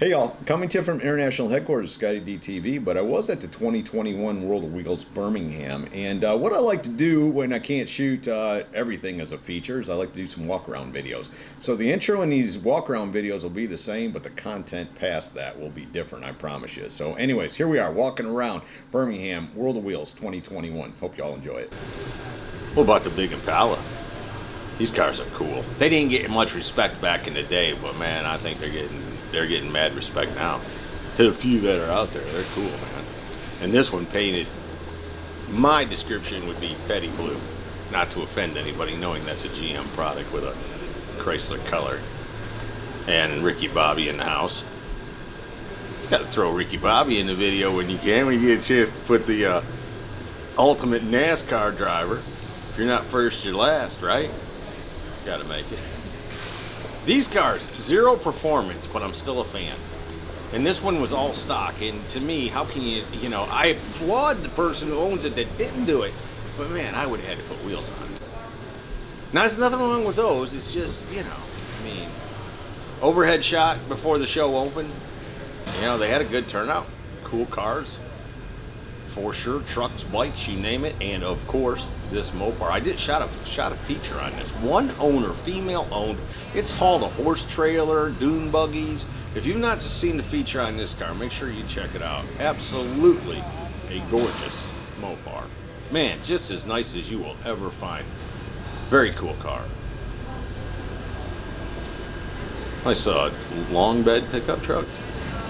Hey y'all, coming to you from international headquarters, ScottieDTV, but I was at the 2021 World of Wheels Birmingham, and what I like to do when I can't shoot everything as a feature is I like to do some walk-around videos. So the intro in these walk-around videos will be the same, but the content past that will be different, I promise you. So anyways, here we are, walking around Birmingham World of Wheels 2021. Hope y'all enjoy it. What about the big Impala? These cars are cool. They didn't get much respect back in the day, but man, I think they're getting mad respect now. To the few that are out there, they're cool, man. And this one painted, my description would be petty blue. Not to offend anybody, knowing that's a GM product with a Chrysler color. And Ricky Bobby in the house. Gotta throw Ricky Bobby in the video when you can, when you get a chance to put the ultimate NASCAR driver. If you're not first, you're last, right? It's gotta make it. These cars, zero performance, but I'm still a fan. And this one was all stock, and to me, how can you know, I applaud the person who owns it that didn't do it, but man, I would have had to put wheels on it. Now, there's nothing wrong with those, it's just, you know, I mean, overhead shot before the show opened, you know, they had a good turnout, cool cars, for sure, trucks, bikes, you name it, and of course, this Mopar. I did shot a feature on this. One owner, female owned. It's hauled a horse trailer, dune buggies. If you've not seen the feature on this car, make sure you check it out. Absolutely a gorgeous Mopar. Man, just as nice as you will ever find. Very cool car. Nice long bed pickup truck.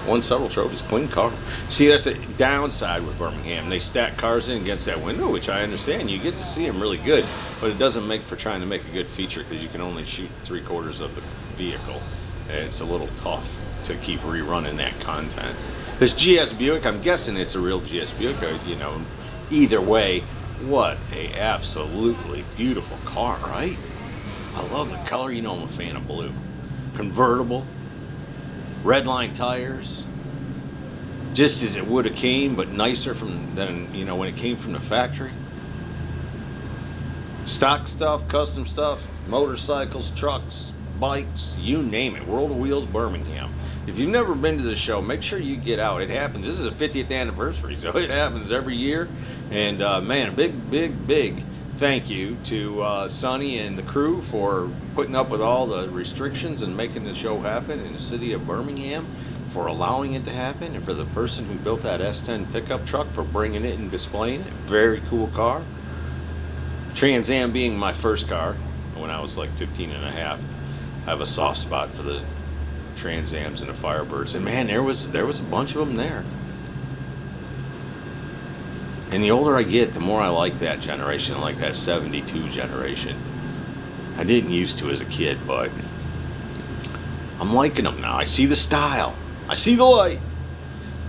Won several trophies, clean car. See, that's a downside with Birmingham. They stack cars in against that window, which I understand. You get to see them really good, but it doesn't make for trying to make a good feature because you can only shoot 3/4 of the vehicle. And it's a little tough to keep rerunning that content. This GS Buick, I'm guessing it's a real GS Buick, you know, either way, what a absolutely beautiful car, right? I love the color. You know I'm a fan of blue. Convertible. Red line tires, just as it would have came, but nicer than you know when it came from the factory. Stock stuff, custom stuff, motorcycles, trucks, bikes, you name it. World of Wheels Birmingham. If you've never been to the show, make sure you get out. It happens. This is a 50th anniversary, so it happens every year. And man, a big thank you to Sonny and the crew for putting up with all the restrictions and making the show happen in the city of Birmingham, for allowing it to happen, and for the person who built that S10 pickup truck for bringing it and displaying it. Very cool car. Trans Am being my first car when I was like 15 and a half. I have a soft spot for the Trans Ams and the Firebirds, and man, there was a bunch of them there. And the older I get, the more I like that generation, like that 72 generation. I didn't used to as a kid, but I'm liking them now. I see the style. I see the light.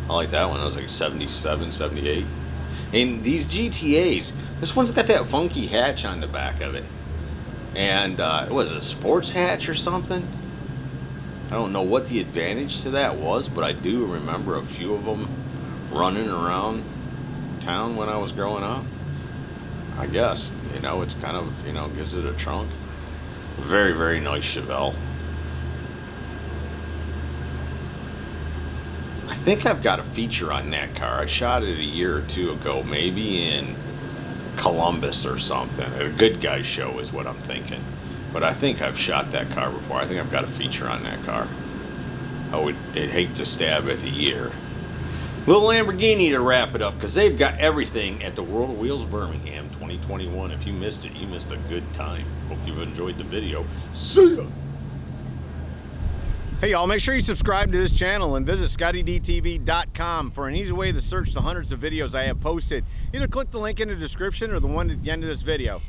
I like that one. I was like 77, 78. And these GTAs, this one's got that funky hatch on the back of it. And it was a sports hatch or something. I don't know what the advantage to that was, but I do remember a few of them running around town when I was growing up. I guess, you know, it's kind of, you know, gives it a trunk. Very nice Chevelle. I think I've got a feature on that car. I shot it a year or two ago, maybe in Columbus or something. A Good Guys show is what I'm thinking. But I think I've shot that car before. I think I've got a feature on that car. I'd hate to stab at the year. Little Lamborghini to wrap it up, because they've got everything at the World of Wheels Birmingham 2021. If you missed it, you missed a good time. Hope you've enjoyed the video. See ya! Hey y'all, make sure you subscribe to this channel and visit ScottieDTV.com for an easy way to search the hundreds of videos I have posted. Either click the link in the description or the one at the end of this video.